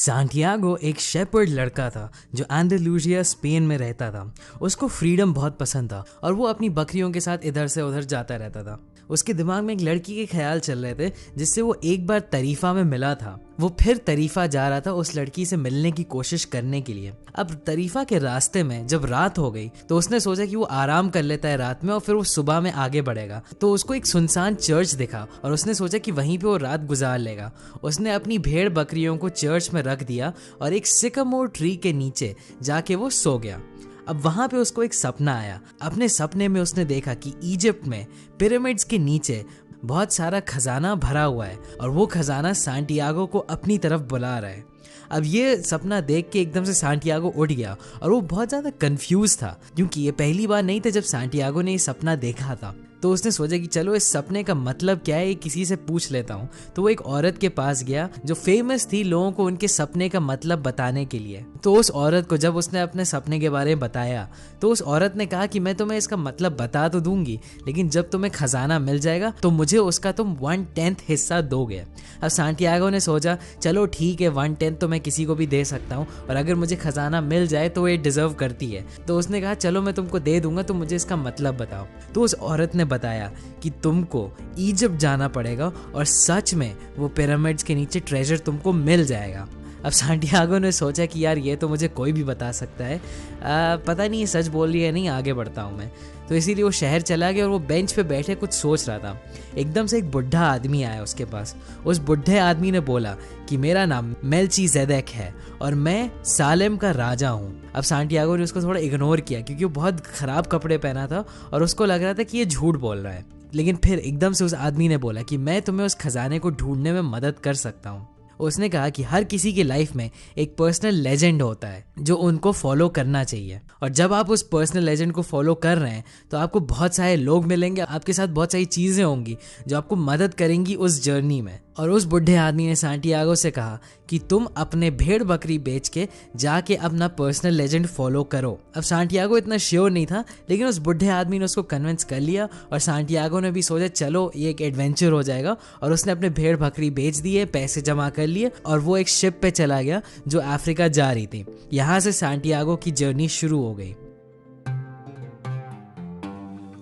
Santiago एक shepherd लड़का था जो एंडालुसिया स्पेन में रहता था। उसको फ्रीडम बहुत पसंद था और वो अपनी बकरियों के साथ इधर से उधर जाता रहता था। उसके दिमाग में एक लड़की के ख्याल चल रहे थे जिससे वो एक बार तरीफा में मिला था। वो फिर तरीफा जा रहा था उस लड़की से मिलने की कोशिश करने के लिए। अब तरीफा के रास्ते में जब रात हो गई तो उसने सोचा कि वो आराम कर लेता है रात में और फिर वो सुबह में आगे बढ़ेगा। तो उसको एक सुनसान चर्च दिखा और उसने सोचा कि वहीं पे वो रात गुजार लेगा। उसने अपनी भेड़ बकरियों को चर्च में रख दिया और एक सिकामोर ट्री के नीचे जाके वो सो गया। अब वहां पे उसको एक सपना आया। अपने सपने में उसने देखा कि इजिप्ट में पिरामिड्स के नीचे बहुत सारा खजाना भरा हुआ है और वो खजाना सांटियागो को अपनी तरफ बुला रहा है। अब ये सपना देख के एकदम से सांटियागो उठ गया और वो बहुत ज़्यादा कंफ्यूज था क्योंकि ये पहली बार नहीं था जब सांटियागो ने ये सपना देखा था। तो उसने सोचा कि चलो इस सपने का मतलब क्या है, ये किसी से पूछ लेता हूँ। तो वो एक औरत के पास गया जो फेमस थी लोगों को उनके सपने का मतलब बताने के लिए। तो उस औरत को जब उसने अपने सपने के बारे में बताया तो उस औरत ने कहा कि मैं तुम्हें इसका मतलब बता तो दूंगी, लेकिन जब तुम्हें खजाना मिल जाएगा तो मुझे उसका तुम 1/10 हिस्सा दोगे। अब सांटियागो ने सोचा चलो ठीक है, 1/10 तो मैं किसी को भी दे सकता हूँ और अगर मुझे खजाना मिल जाए तो ये डिजर्व करती है। तो उसने कहा चलो मैं तुमको दे दूंगा, तो मुझे इसका मतलब बताओ। तो उस औरत ने बताया कि तुमको इजिप्ट जाना पड़ेगा और सच में वो पिरामिड्स के नीचे ट्रेजर तुमको मिल जाएगा। अब सांटियागो ने सोचा कि यार ये तो मुझे कोई भी बता सकता है, पता नहीं ये सच बोल रही है नहीं, आगे बढ़ता हूँ मैं। तो इसीलिए वो शहर चला गया और वो बेंच पे बैठे कुछ सोच रहा था। एकदम से एक बुढ़ा आदमी आया उसके पास। उस बुढ़े आदमी ने बोला कि मेरा नाम मेल्चीजेदेक है और मैं सालेम का राजा हूँ। अब सांटियागो ने उसको थोड़ा इग्नोर किया क्योंकि वो बहुत खराब कपड़े पहना था और उसको लग रहा था कि ये झूठ बोल रहा है। लेकिन फिर एकदम से उस आदमी ने बोला कि मैं तुम्हें उस खजाने को ढूंढने में मदद कर सकता हूँ। उसने कहा कि हर किसी की लाइफ में एक पर्सनल लेजेंड होता है जो उनको फॉलो करना चाहिए, और जब आप उस पर्सनल लेजेंड को फॉलो कर रहे हैं तो आपको बहुत सारे लोग मिलेंगे, आपके साथ बहुत सारी चीज़ें होंगी जो आपको मदद करेंगी उस जर्नी में। और उस बुढ़े आदमी ने सांटियागो से कहा कि तुम अपने भेड़ बकरी बेच के जाके अपना पर्सनल लेजेंड फॉलो करो। अब सांटियागो इतना श्योर नहीं था, लेकिन उस बुढ़े आदमी ने उसको कन्विंस कर लिया और सांटियागो ने भी सोचा चलो ये एक एडवेंचर हो जाएगा। और उसने अपने भेड़ बकरी बेच दिए, पैसे जमा कर लिए और वो एक शिप पे चला गया जो अफ्रीका जा रही थी। यहाँ से सांटियागो की जर्नी शुरू हो गई।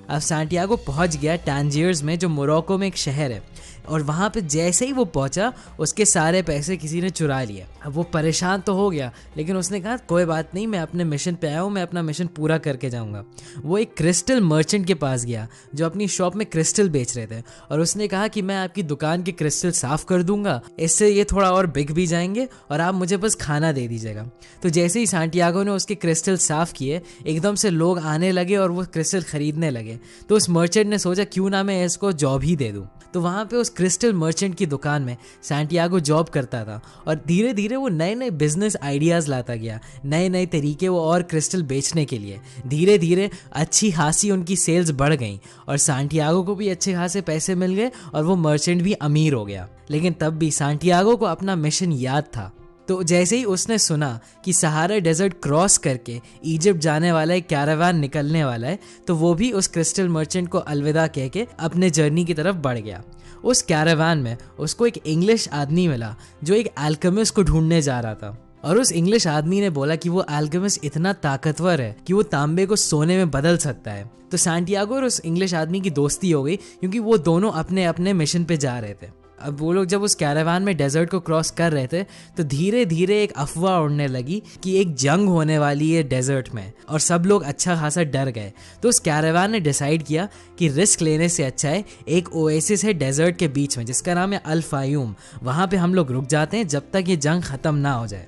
अब सांटियागो पहुंच गया टांजियर्स में जो मोरक्को में एक शहर है, और वहाँ पे जैसे ही वो पहुँचा उसके सारे पैसे किसी ने चुरा लिए। अब वो परेशान तो हो गया, लेकिन उसने कहा कोई बात नहीं, मैं अपने मिशन पे आया हूँ, मैं अपना मिशन पूरा करके जाऊँगा। वो एक क्रिस्टल मर्चेंट के पास गया जो अपनी शॉप में क्रिस्टल बेच रहे थे, और उसने कहा कि मैं आपकी दुकान के क्रिस्टल साफ़ कर दूंगा, इससे ये थोड़ा और बिक भी जाएंगे और आप मुझे बस खाना दे दीजिएगा। तो जैसे ही सांटियागो ने उसके क्रिस्टल साफ़ किए एकदम से लोग आने लगे और वो क्रिस्टल खरीदने लगे। तो उस मर्चेंट ने सोचा क्यों ना मैं इसको जॉब ही दे दूँ। तो वहाँ पे उस क्रिस्टल मर्चेंट की दुकान में सांटियागो जॉब करता था और धीरे धीरे वो नए नए बिजनेस आइडियाज़ लाता गया, नए नए तरीके वो और क्रिस्टल बेचने के लिए। धीरे धीरे अच्छी खासी उनकी सेल्स बढ़ गई और सांटियागो को भी अच्छे खासे पैसे मिल गए और वो मर्चेंट भी अमीर हो गया। लेकिन तब भी सांटियागो को अपना मिशन याद था। तो जैसे ही उसने सुना कि सहारा डेजर्ट क्रॉस करके इजिप्ट जाने वाला एक कैरावान निकलने वाला है, तो वो भी उस क्रिस्टल मर्चेंट को अलविदा कह के अपने जर्नी की तरफ बढ़ गया। उस कैरावान में उसको एक इंग्लिश आदमी मिला जो एक अल्केमिस्ट को ढूंढने जा रहा था, और उस इंग्लिश आदमी ने बोला कि वो अल्केमिस्ट इतना ताकतवर है कि वो तांबे को सोने में बदल सकता है। तो सांटियागो और उस इंग्लिश आदमी की दोस्ती हो गई क्योंकि वो दोनों अपने अपने मिशन पे जा रहे थे। अब वो लोग जब उस कैरावान में डेजर्ट को क्रॉस कर रहे थे तो धीरे धीरे एक अफवाह उड़ने लगी कि एक जंग होने वाली है डेजर्ट में, और सब लोग अच्छा खासा डर गए। तो उस कैरावान ने डिसाइड किया कि रिस्क लेने से अच्छा है एक ओएसिस है डेजर्ट के बीच में जिसका नाम है अल फायूम, वहाँ पे हम लोग रुक जाते हैं जब तक ये जंग ख़त्म ना हो जाए।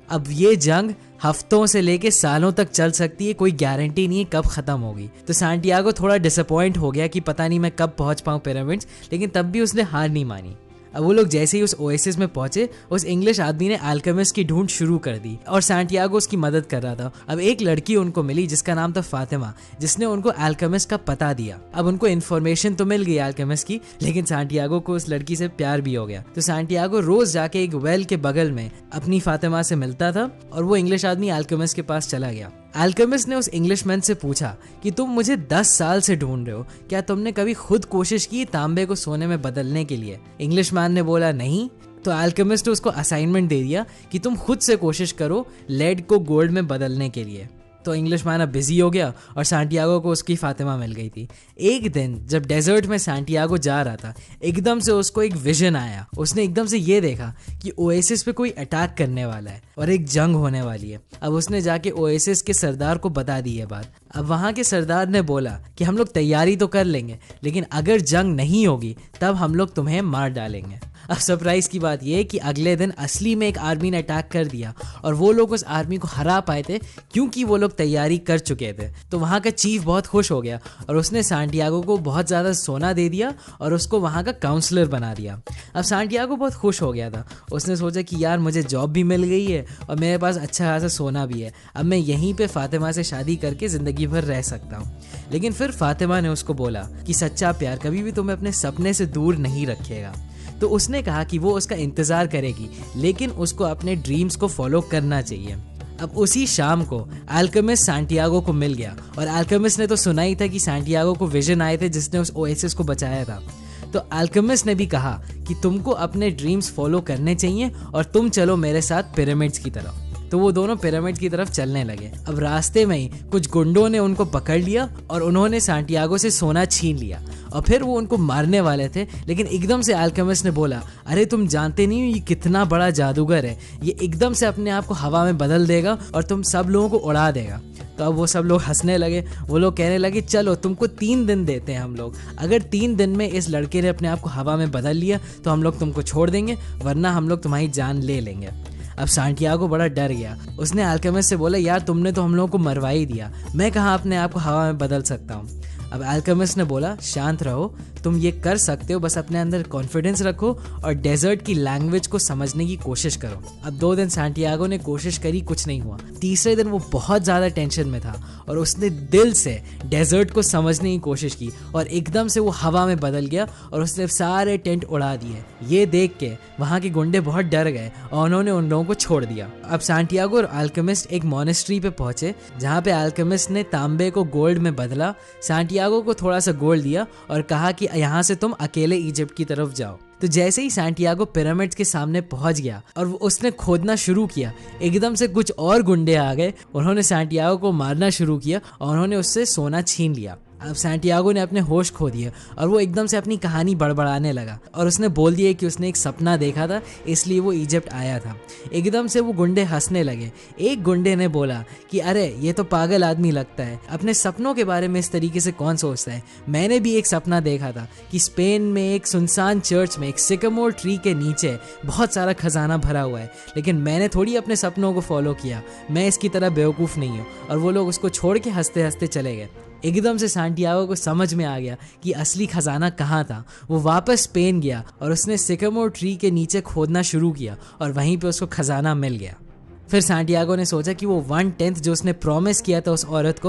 अब ये जंग हफ्तों से लेके सालों तक चल सकती है, कोई गारंटी नहीं है कब खत्म होगी। तो सांटियागो थोड़ा डिसअपॉइंट हो गया कि पता नहीं मैं कब पहुंच पाऊँ पिरामिड्स, लेकिन तब भी उसने हार नहीं मानी। अब वो लोग जैसे ही उस ओएसिस में पहुंचे उस इंग्लिश आदमी ने अल्केमिस्ट की ढूंढ शुरू कर दी और सांटियागो उसकी मदद कर रहा था। अब एक लड़की उनको मिली जिसका नाम था फातिमा, जिसने उनको अल्केमिस्ट का पता दिया। अब उनको इन्फॉर्मेशन तो मिल गई अल्केमिस्ट की, लेकिन सांटियागो को उस लड़की से प्यार भी हो गया। तो सांटियागो रोज जाके एक वेल के बगल में अपनी फातिमा से मिलता था और वो इंग्लिश आदमी अल्केमिस्ट के पास चला गया। अल्केमिस्ट ने उस इंग्लिशमैन से पूछा कि तुम मुझे 10 साल से ढूंढ रहे हो, क्या तुमने कभी खुद कोशिश की तांबे को सोने में बदलने के लिए? इंग्लिशमैन ने बोला नहीं, तो अल्केमिस्ट ने उसको असाइनमेंट दे दिया कि तुम खुद से कोशिश करो लेड को गोल्ड में बदलने के लिए। तो इंग्लिश मैन अब बिजी हो गया और सैंटियागो को उसकी फातिमा मिल गई थी। एक दिन जब डेजर्ट में सैंटियागो जा रहा था, एकदम से उसको एक विजन आया। उसने एकदम से ये देखा कि ओएसिस पे कोई अटैक करने वाला है और एक जंग होने वाली है। अब उसने जाके ओएसिस के सरदार को बता दी ये बात। अब वहाँ के सरदार ने बोला कि हम लोग तैयारी तो कर लेंगे, लेकिन अगर जंग नहीं होगी तब हम लोग तुम्हें मार डालेंगे। अब सरप्राइज की बात यह कि अगले दिन असली में एक आर्मी ने अटैक कर दिया और वो लोग उस आर्मी को हरा पाए थे क्योंकि वो लोग तैयारी कर चुके थे। तो वहाँ का चीफ बहुत खुश हो गया और उसने सैंटियागो को बहुत ज़्यादा सोना दे दिया और उसको वहाँ का काउंसलर बना दिया। अब सैंटियागो बहुत खुश हो गया था। उसने सोचा कि यार मुझे जॉब भी मिल गई है और मेरे पास अच्छा खासा सोना भी है, अब मैं यहीं पे फातिमा से शादी करके ज़िंदगी भर रह सकता हूँ। लेकिन फिर फातिमा ने उसको बोला कि सच्चा प्यार कभी भी तुम्हें अपने सपने से दूर नहीं रखेगा। तो उसने कहा कि वो उसका इंतज़ार करेगी, लेकिन उसको अपने ड्रीम्स को फॉलो करना चाहिए। अब उसी शाम को अल्केमिस्ट सैंटियागो को मिल गया और अल्केमिस्ट ने तो सुना ही था कि सैंटियागो को विजन आए थे जिसने उस ओएसिस को बचाया था। तो अल्केमिस्ट ने भी कहा कि तुमको अपने ड्रीम्स फॉलो करने चाहिए और तुम चलो मेरे साथ पिरामिड्स की तरफ। तो वो दोनों पिरामिड की तरफ चलने लगे। अब रास्ते में ही कुछ गुंडों ने उनको पकड़ लिया और उन्होंने सैंटियागो से सोना छीन लिया और फिर वो उनको मारने वाले थे, लेकिन एकदम से अल्केमिस्ट ने बोला, अरे तुम जानते नहीं हो ये कितना बड़ा जादूगर है, ये एकदम से अपने आप को हवा में बदल देगा और तुम सब लोगों को उड़ा देगा। तो अब वो सब लोग हंसने लगे। वो लोग कहने लगे चलो तुमको 3 दिन देते हैं हम लोग, अगर 3 दिन में इस लड़के ने अपने आप को हवा में बदल लिया तो हम लोग तुमको छोड़ देंगे, वरना हम लोग तुम्हारी जान ले लेंगे। अब सैंटियागो बड़ा डर गया। उसने अल्केमिस्ट से बोला, यार तुमने तो हम लोगों को मरवा ही दिया, मैं कहाँ अपने आप को हवा में बदल सकता हूँ। अब अल्केमिस्ट ने बोला, शांत रहो, तुम ये कर सकते हो, बस अपने अंदर कॉन्फिडेंस रखो और डेजर्ट की लैंग्वेज को समझने की कोशिश करो। अब 2 दिन सैंटियागो ने कोशिश करी, कुछ नहीं हुआ। तीसरे दिन वो बहुत ज़्यादा टेंशन में था और उसने दिल से डेजर्ट को समझने की कोशिश की और एकदम से वो हवा में बदल गया और उसने सारे टेंट उड़ा दिए। ये देख के वहाँ के गुंडे बहुत डर गए और उन्होंने उन लोगों को छोड़ दिया। अब सैंटियागो और अल्केमिस्ट एक मॉनेस्ट्री पे पहुंचे जहाँ पे अल्केमिस्ट ने तांबे को गोल्ड में बदला, सैंटियागो को थोड़ा सा गोल्ड दिया और कहा कि यहाँ से तुम अकेले इजिप्ट की तरफ जाओ। तो जैसे ही सैंटियागो पिरामिड्स के सामने पहुंच गया और उसने खोदना शुरू किया, एकदम से कुछ और गुंडे आ गए, उन्होंने सैंटियागो को मारना शुरू किया और उन्होंने उससे सोना छीन लिया। अब सैंटियागो ने अपने होश खो दिए और वो एकदम से अपनी कहानी बड़बड़ाने लगा और उसने बोल दिया कि उसने एक सपना देखा था, इसलिए वो इजिप्ट आया था। एकदम से वो गुंडे हंसने लगे। एक गुंडे ने बोला कि अरे ये तो पागल आदमी लगता है, अपने सपनों के बारे में इस तरीके से कौन सोचता है। मैंने भी एक सपना देखा था कि स्पेन में एक सुनसान चर्च में एक सिकामोर ट्री के नीचे बहुत सारा खजाना भरा हुआ है, लेकिन मैंने थोड़ी अपने सपनों को फॉलो किया, मैं इसकी तरह बेवकूफ़ नहीं हूँ। और वो लोग उसको छोड़ के हंसते हंसते चले गए। एकदम से सैंटियागो को समझ में आ गया कि असली खजाना कहाँ था। वो वापस स्पेन गया और उसने सिकामोर ट्री के नीचे खोदना शुरू किया और वहीं पे उसको खजाना मिल गया। फिर सैंटियागो ने सोचा कि वो 1/10 जो उसने प्रॉमिस किया था उस औरत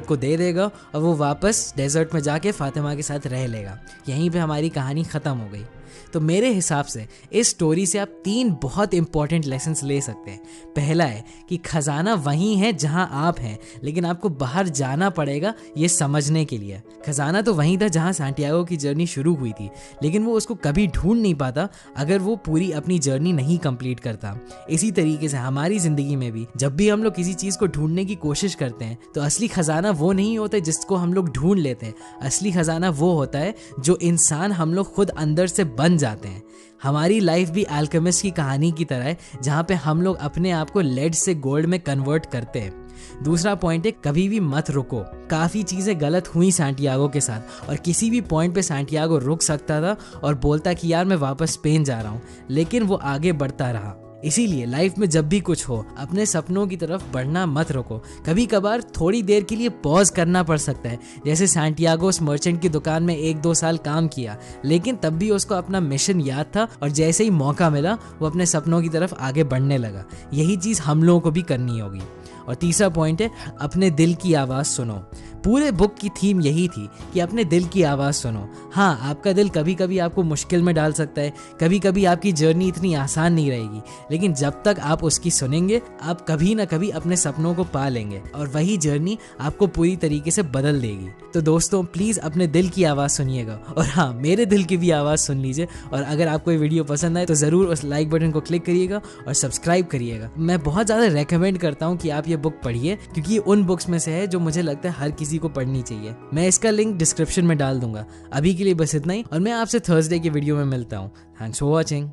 को दे देगा और वो वापस डेजर्ट में जाके फातिमा के साथ रह लेगा। यहीं पे हमारी कहानी ख़त्म हो गई। तो मेरे हिसाब से इस स्टोरी से आप 3 बहुत इंपॉर्टेंट लेसन्स ले सकते हैं। पहला है कि खजाना वहीं है जहां आप हैं, लेकिन आपको बाहर जाना पड़ेगा ये समझने के लिए। खजाना तो वहीं था जहां सैंटियागो की जर्नी शुरू हुई थी, लेकिन वो उसको कभी ढूंढ नहीं पाता अगर वो पूरी अपनी जर्नी नहीं कंप्लीट करता। इसी तरीके से हमारी ज़िंदगी में भी जब भी हम लोग किसी चीज़ को ढूंढने की कोशिश करते हैं तो असली खजाना वो नहीं होता जिसको हम लोग ढूंढ लेते हैं। असली खजाना वो होता है जो इंसान हम लोग खुद अंदर से बन जाते हैं। हमारी लाइफ भी अल्केमिस्ट की कहानी की तरह है जहाँ पे हम लोग अपने आप को लेड से गोल्ड में कन्वर्ट करते हैं। दूसरा पॉइंट है, कभी भी मत रुको। काफ़ी चीज़ें गलत हुई सैंटियागो के साथ और किसी भी पॉइंट पे सैंटियागो रुक सकता था और बोलता कि यार मैं वापस स्पेन जा रहा हूँ, लेकिन वो आगे बढ़ता रहा। इसीलिए लाइफ में जब भी कुछ हो अपने सपनों की तरफ बढ़ना मत रोको। कभी कभार थोड़ी देर के लिए पॉज करना पड़ सकता है। जैसे सैंटियागो उस मर्चेंट की दुकान में 1-2 साल काम किया, लेकिन तब भी उसको अपना मिशन याद था और जैसे ही मौका मिला वो अपने सपनों की तरफ आगे बढ़ने लगा। यही चीज़ हम लोगों को भी करनी होगी। और तीसरा पॉइंट है, अपने दिल की आवाज़ सुनो। पूरे बुक की थीम यही थी कि अपने दिल की आवाज़ सुनो। हाँ, आपका दिल कभी कभी आपको मुश्किल में डाल सकता है, कभी कभी आपकी जर्नी इतनी आसान नहीं रहेगी, लेकिन जब तक आप उसकी सुनेंगे आप कभी ना कभी अपने सपनों को पा लेंगे और वही जर्नी आपको पूरी तरीके से बदल देगी। तो दोस्तों प्लीज़ अपने दिल की आवाज़ सुनिएगा, और हाँ, मेरे दिल की भी आवाज़ सुन लीजिए। और अगर आपको ये वीडियो पसंद आए तो ज़रूर उस लाइक बटन को क्लिक करिएगा और सब्सक्राइब करिएगा। मैं बहुत ज़्यादा रेकमेंड करता हूँ कि आप ये बुक पढ़िए, क्योंकि ये उन बुक्स में से है जो मुझे लगता है हर किसी को पढ़नी चाहिए। मैं इसका लिंक डिस्क्रिप्शन में डाल दूंगा। अभी के लिए बस इतना ही, और मैं आपसे थर्सडे की वीडियो में मिलता हूँ। Thanks for watching.